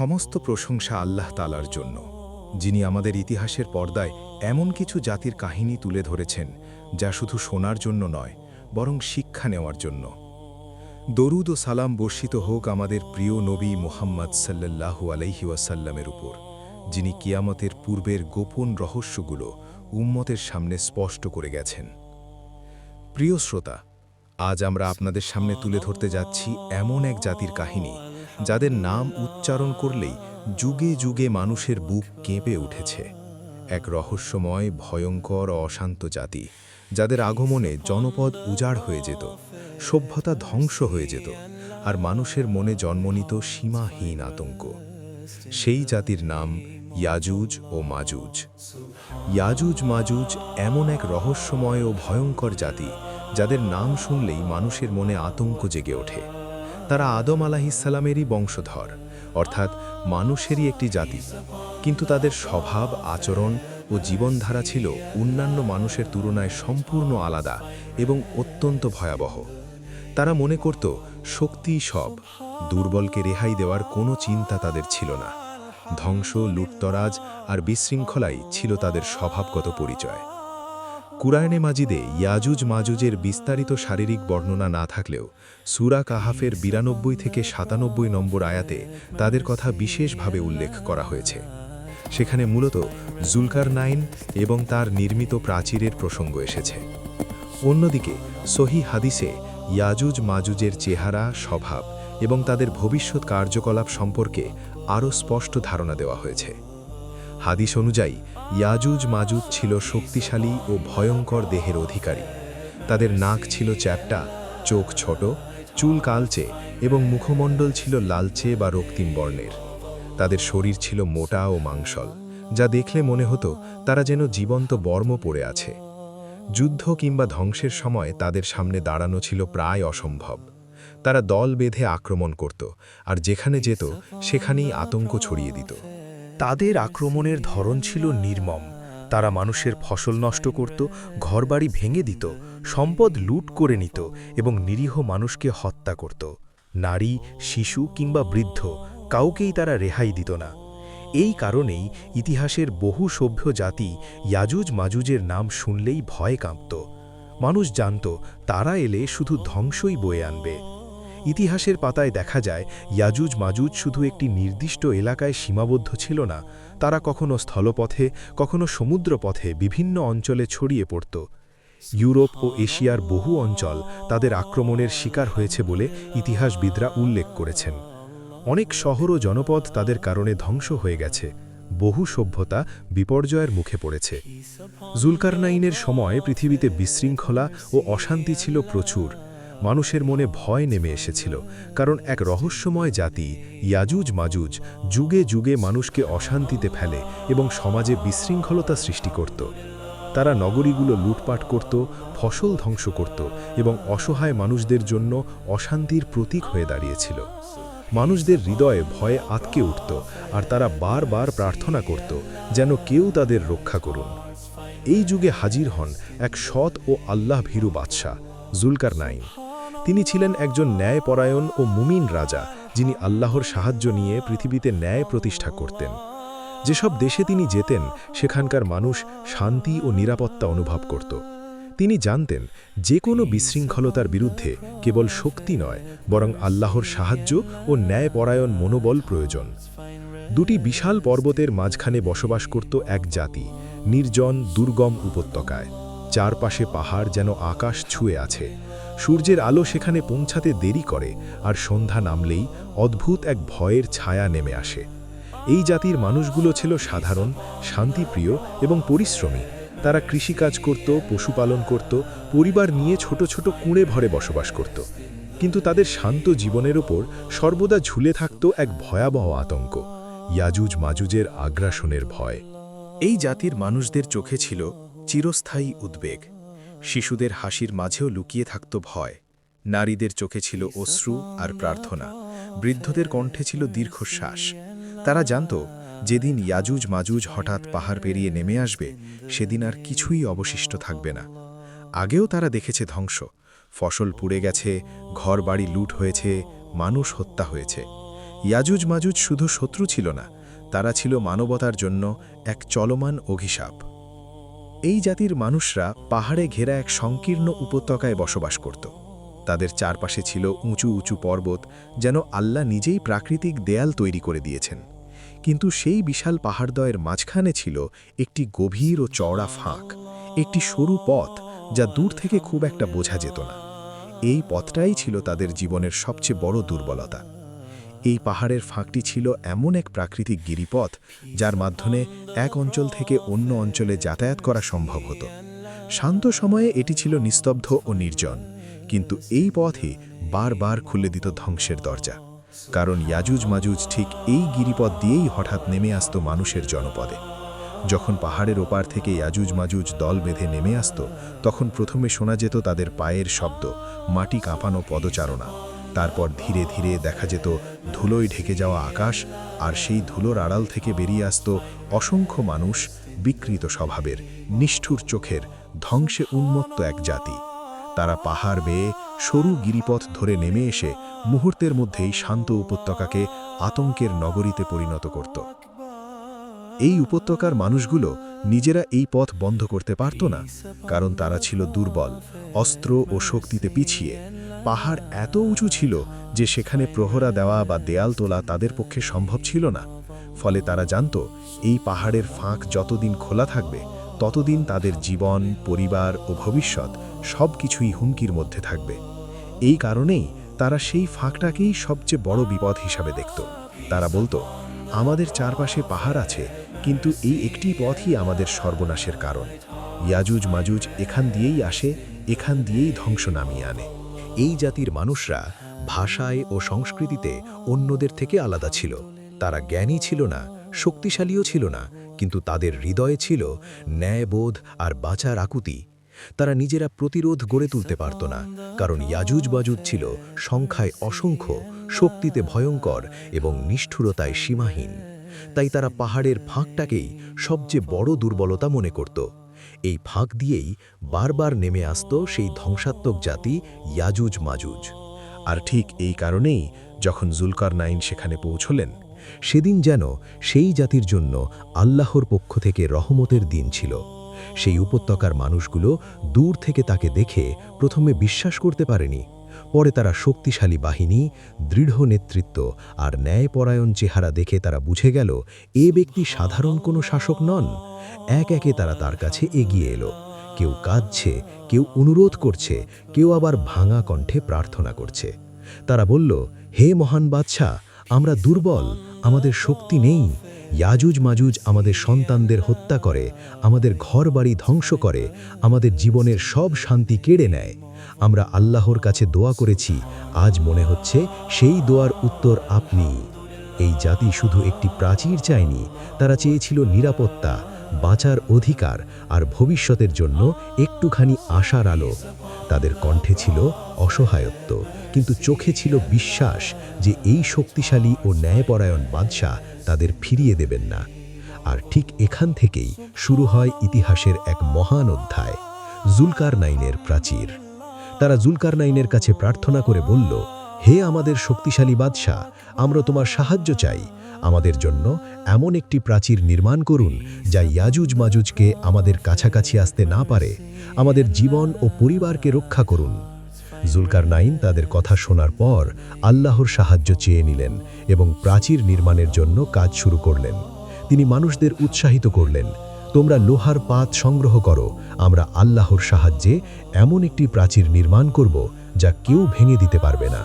সমস্ত প্রশংসা আল্লাহ তাআলার জন্য, যিনি আমাদের ইতিহাসের পর্দায় এমন কিছু জাতির কাহিনী তুলে ধরেছেন যা শুধু শোনার জন্য নয়, বরং শিক্ষা নেওয়ার জন্য। দরুদ ও সালাম বর্ষিত হোক আমাদের প্রিয় নবী মুহাম্মদ সাল্লাল্লাহু আলাইহি ওয়াসাল্লামের উপর, যিনি কিয়ামতের পূর্বের গোপন রহস্যগুলো উম্মতের সামনে স্পষ্ট করে গেছেন। প্রিয় শ্রোতা, আজ আমরা আপনাদের সামনে তুলে ধরতে যাচ্ছি এমন এক জাতির কাহিনী যাদের নাম উচ্চারণ করলেই যুগে যুগে মানুষের বুক কেঁপে উঠেছে। এক রহস্যময়, ভয়ঙ্কর ও অশান্ত জাতি, যাদের আগমনে জনপদ উজাড় হয়ে যেত, সভ্যতা ধ্বংস হয়ে যেত, আর মানুষের মনে জন্ম নিত সীমাহীন আতঙ্ক। সেই জাতির নাম ইয়াজুজ ও মাজুজ। ইয়াজুজ মাজুজ এমন এক রহস্যময় ও ভয়ঙ্কর জাতি যাদের নাম শুনলেই মানুষের মনে আতঙ্ক জেগে ওঠে। তারা আদম আলাইহিসসালামেরই বংশধর, অর্থাৎ মানুষেরই একটি জাতি, কিন্তু তাদের স্বভাব, আচরণ ও জীবনধারা ছিল অন্যান্য মানুষের তুলনায় সম্পূর্ণ আলাদা এবং অত্যন্ত ভয়াবহ। তারা মনে করত শক্তিই সব, দুর্বলকে রেহাই দেওয়ার কোনো চিন্তা তাদের ছিল না। ধ্বংস, লুটতরাজ আর বিশৃঙ্খলাই ছিল তাদের স্বভাবগত পরিচয়। কুরআনে মাজিদে ইয়াজুজ মাজুজের বিস্তারিত শারীরিক বর্ণনা না থাকলেও সূরা কাহাফের 92 থেকে 97 নম্বর আয়াতে তাদের কথা বিশেষভাবে উল্লেখ করা হয়েছে। সেখানে মূলত জুলকারনাইন এবং তার নির্মিত প্রাচীরের প্রসঙ্গ এসেছে। অন্যদিকে সহিহ হাদিসে ইয়াজুজ মাজুজের চেহারা, স্বভাব এবং তাদের ভবিষ্যৎ কার্যকলাপ সম্পর্কে আরও স্পষ্ট ধারণা দেওয়া হয়েছে। হাদিস অনুযায়ী ইয়াজুজ মাজুজ ছিল শক্তিশালী ও ভয়ঙ্কর দেহের অধিকারী। তাদের নাক ছিল চ্যাপ্টা, চোখ ছোট, চুল কালচে এবং মুখমণ্ডল ছিল লালচে বা রক্তিম বর্ণের। তাদের শরীর ছিল মোটা ও মাংসল, যা দেখলে মনে হতো তারা যেন জীবন্ত বর্ম পড়ে আছে। যুদ্ধ কিংবা ধ্বংসের সময় তাদের সামনে দাঁড়ানো ছিল প্রায় অসম্ভব। তারা দল বেঁধে আক্রমণ করত, আর যেখানে যেত সেখানেই আতঙ্ক ছড়িয়ে দিত। তাদের আক্রমণের ধরন ছিল নির্মম। তারা মানুষের ফসল নষ্ট করত, ঘরবাড়ি ভেঙে দিত, সম্পদ লুট করে নিত এবং নিরীহ মানুষকে হত্যা করত। নারী, শিশু কিংবা বৃদ্ধ কাউকেই তারা রেহাই দিত না। এই কারণেই ইতিহাসের বহু সভ্য জাতি ইয়াজুজ মাজুজের নাম শুনলেই ভয়ে কাঁপত। মানুষ জানত তারা এলে শুধু ধ্বংসই বয়ে আনবে। ইতিহাসের পাতায় দেখা যায় ইয়াজুজ মাজুজ শুধু একটি নির্দিষ্ট এলাকায় সীমাবদ্ধ ছিল না, তারা কখনো স্থলপথে, কখনো সমুদ্রপথে বিভিন্ন অঞ্চলে ছড়িয়ে পড়ত। ইউরোপ ও এশিয়ার বহু অঞ্চল তাদের আক্রমণের শিকার হয়েছে বলে ইতিহাসবিদরা উল্লেখ করেছেন। অনেক শহর ও জনপদ তাদের কারণে ধ্বংস হয়ে গেছে। বহু সভ্যতা বিপর্যয়ের মুখে পড়েছে। জুলকারনাইনের সময় পৃথিবীতে বিশৃঙ্খলা ও অশান্তি ছিল প্রচুর। মানুষের মনে ভয় নেমে এসেছিল, কারণ এক রহস্যময় জাতি ইয়াজুজ মাজুজ যুগে যুগে মানুষকে অশান্তিতে ফেলে এবং সমাজে বিশৃঙ্খলতা সৃষ্টি করত। তারা নগরীগুলো লুটপাট করত, ফসল ধ্বংস করত এবং অসহায় মানুষদের জন্য অশান্তির প্রতীক হয়ে দাঁড়িয়েছিল। মানুষদের হৃদয়ে ভয়ে আঁতকে উঠত, আর তারা বারবার প্রার্থনা করত যেন কেউ তাদের রক্ষা করুন। এই যুগে হাজির হন এক সৎ ও আল্লাহ ভীরু বাদশাহ, জুলকারনাইন। তিনি ছিলেন একজন ন্যায়পরায়ণ ও মুমিন রাজা, যিনি আল্লাহর সাহায্য নিয়ে পৃথিবীতে ন্যায় প্রতিষ্ঠা করতেন। যেসব দেশে তিনি যেতেন সেখানকার মানুষ শান্তি ও নিরাপত্তা অনুভব করত। তিনি জানতেন যে কোনো বিশৃঙ্খলতার বিরুদ্ধে কেবল শক্তি নয়, বরং আল্লাহর সাহায্য ও ন্যায়পরায়ণ মনোবল প্রয়োজন। দুটি বিশাল পর্বতের মাঝখানে বসবাস করত এক জাতি, নির্জন দুর্গম উপত্যকায়। চারপাশে পাহাড় যেন আকাশ ছুঁয়ে আছে। সূর্যের আলো সেখানে পৌঁছাতে দেরি করে, আর সন্ধ্যা নামলেই অদ্ভুত এক ভয়ের ছায়া নেমে আসে। এই জাতির মানুষগুলো ছিল সাধারণ, শান্তিপ্রিয় এবং পরিশ্রমী। তারা কৃষিকাজ করত, পশুপালন করত, পরিবার নিয়ে ছোট ছোট কুঁড়ে ঘরে বসবাস করত। কিন্তু তাদের শান্ত জীবনের ওপর সর্বদা ঝুলে থাকত এক ভয়াবহ আতঙ্ক, ইয়াজুজ মাজুজের আগ্রাসনের ভয়। এই জাতির মানুষদের চোখে ছিল চিরস্থায়ী উদ্বেগ। শিশুদের হাসির মাঝেও লুকিয়ে থাকত ভয়। নারীদের চোখে ছিল অশ্রু আর প্রার্থনা। বৃদ্ধদের কণ্ঠে ছিল দীর্ঘশ্বাস। তারা জানত যেদিন ইয়াজুজ মাজুজ হঠাৎ পাহাড় পেরিয়ে নেমে আসবে, সেদিন আর কিছুই অবশিষ্ট থাকবে না। আগেও তারা দেখেছে ধ্বংস, ফসল পুড়ে গেছে, ঘরবাড়ি লুট হয়েছে, মানুষ হত্যা হয়েছে। ইয়াজুজ মাজুজ শুধু শত্রু ছিল না, তারা ছিল মানবতার জন্য এক চলমান অভিশাপ। এই জাতির মানুষরা পাহাড়ে ঘেরা এক সংকীর্ণ উপত্যকায় বসবাস করত। তাদের চারপাশে ছিল উঁচু উঁচু পর্বত, যেন আল্লাহ নিজেই প্রাকৃতিক দেয়াল তৈরি করে দিয়েছেন। কিন্তু সেই বিশাল পাহাড়দ্বয়ের মাঝখানে ছিল একটি গভীর ও চওড়া ফাঁক, একটি সরু পথ যা দূর থেকে খুব একটা বোঝা যেত না। এই পথটাই ছিল তাদের জীবনের সবচেয়ে বড় দুর্বলতা। এই পাহাড়ের ফাঁকটি ছিল এমন এক প্রাকৃতিক গিরিপথ যার মাধ্যমে এক অঞ্চল থেকে অন্য অঞ্চলে যাতায়াত করা সম্ভব হতো। শান্ত সময়ে এটি ছিল নিস্তব্ধ ও নির্জন, কিন্তু এই পথই বারবার খুলে দিত ধ্বংসের দরজা। কারণ ইয়াজুজ মাজুজ ঠিক এই গিরিপথ দিয়েই হঠাৎ নেমে আসত মানুষের জনপদে। যখন পাহাড়ের ওপার থেকে ইয়াজুজ মাজুজ দল বেঁধে নেমে আসত, তখন প্রথমে শোনা যেত তাদের পায়ের শব্দ, মাটি কাঁপানো পদচারণা। তারপর ধীরে ধীরে দেখা যেত ধুলোয় ঢেকে যাওয়া আকাশ, আর সেই ধুলোর আড়াল থেকে বেরিয়ে আসত অসংখ্য মানুষ, বিকৃত স্বভাবের, নিষ্ঠুর চোখের, ধ্বংসে উন্মত্ত এক জাতি। তারা পাহাড় বেয়ে সরু গিরিপথ ধরে নেমে এসে মুহূর্তের মধ্যেই শান্ত উপত্যকাকে আতঙ্কের নগরীতে পরিণত করত। এই উপত্যকার মানুষগুলো নিজেরা এই পথ বন্ধ করতে পারত না, কারণ তারা ছিল দুর্বল, অস্ত্র ও শক্তিতে পিছিয়ে। পাহাড় এত উঁচু ছিল যে সেখানে প্রহরা দেওয়া বা দেয়াল তোলা তাদের পক্ষে সম্ভব ছিল না। ফলে তারা জানত, এই পাহাড়ের ফাঁক যতদিন খোলা থাকবে ততদিন তাদের জীবন, পরিবার ও ভবিষ্যৎ সব কিছুই হুমকির মধ্যে থাকবে। এই কারণেই তারা সেই ফাঁকটাকেই সবচেয়ে বড় বিপদ হিসাবে দেখত। তারা বলতো, আমাদের চারপাশে পাহাড় আছে, কিন্তু এই একটি পথই আমাদের সর্বনাশের কারণ। ইয়াজুজ মাজুজ এখান দিয়েই আসে, এখান দিয়েই ধ্বংস নামিয়ে আনে। এই জাতির মানুষরা ভাষায় ও সংস্কৃতিতে অন্যদের থেকে আলাদা ছিল। তারা জ্ঞানী ছিল না, শক্তিশালীও ছিল না, কিন্তু তাদের হৃদয়ে ছিল ন্যায়বোধ আর বাঁচার আকুতি। তারা নিজেরা প্রতিরোধ গড়ে তুলতে পারত না, কারণ ইয়াজুজ মাজুজ ছিল সংখ্যায় অসংখ্য, শক্তিতে ভয়ঙ্কর এবং নিষ্ঠুরতায় সীমাহীন। তাই তারা পাহাড়ের ফাঁকটাকেই সবচেয়ে বড় দুর্বলতা মনে করত। এই ফাঁক দিয়েই বারবার নেমে আসত সেই ধ্বংসাত্মক জাতি ইয়াজুজ মাজুজ। আর ঠিক এই কারণেই যখন জুলকারনাইন সেখানে পৌঁছলেন, সেদিন যেন সেই জাতির জন্য আল্লাহর পক্ষ থেকে রহমতের দিন ছিল। সেই উপত্যকার মানুষগুলো দূর থেকে তাকে দেখে প্রথমে বিশ্বাস করতে পারেনি। পরে তারা শক্তিশালী বাহিনী, দৃঢ় নেতৃত্ব আর ন্যায়পরায়ণ চেহারা দেখে তারা বুঝে গেল, এ ব্যক্তি সাধারণ কোনো শাসক নন। এক একে তারা তার কাছে এগিয়ে এলো। কেউ কাঁদছে, কেউ অনুরোধ করছে, কেউ আবার ভাঙা কণ্ঠে প্রার্থনা করছে। তারা বলল, হে মহান বাদশাহ, আমরা দুর্বল, আমাদের শক্তি নেই। ইয়াজুজ মাজুজ আমাদের সন্তানদের হত্যা করে, আমাদের ঘরবাড়ি ধ্বংস করে, আমাদের জীবনের সব শান্তি কেড়ে নেয়। আমরা আল্লাহর কাছে দোয়া করেছি, আজ মনে হচ্ছে সেই দোয়ার উত্তর আপনি। এই জাতি শুধু একটি প্রাচীর চায়নি, তারা চেয়েছিল নিরাপত্তা, বাঁচার অধিকার আর ভবিষ্যতের জন্য একটুখানি আশার আলো। তাদের কণ্ঠে ছিল অসহায়ত্ব, কিন্তু চোখে ছিল বিশ্বাস যে এই শক্তিশালী ও ন্যায়পরায়ণ বাদশাহ তাদের ফিরিয়ে দেবেন না। আর ঠিক এখান থেকেই শুরু হয় ইতিহাসের এক মহান অধ্যায়, জুলকারনাইনের প্রাচীর। তারা জুলকারনাইনের কাছে প্রার্থনা করে বলল, হে আমাদের শক্তিশালী বাদশাহ, আমরা তোমার সাহায্য চাই। আমাদের জন্য এমন একটি প্রাচীর নির্মাণ করুন যা ইয়াজুজ মাজুজকে আমাদের কাছাকাছি আসতে না পারে। আমাদের জীবন ও পরিবারকে রক্ষা করুন। জুলকারনাইন তাদের কথা শোনার পর আল্লাহর সাহায্য চেয়ে নিলেন এবং প্রাচীর নির্মাণের জন্য কাজ শুরু করলেন। তিনি মানুষদের উৎসাহিত করলেন, তোমরা লোহার পাত সংগ্রহ করো, আমরা আল্লাহর সাহায্যে এমন একটি প্রাচীর নির্মাণ করব যা কেউ ভেঙে দিতে পারবে না।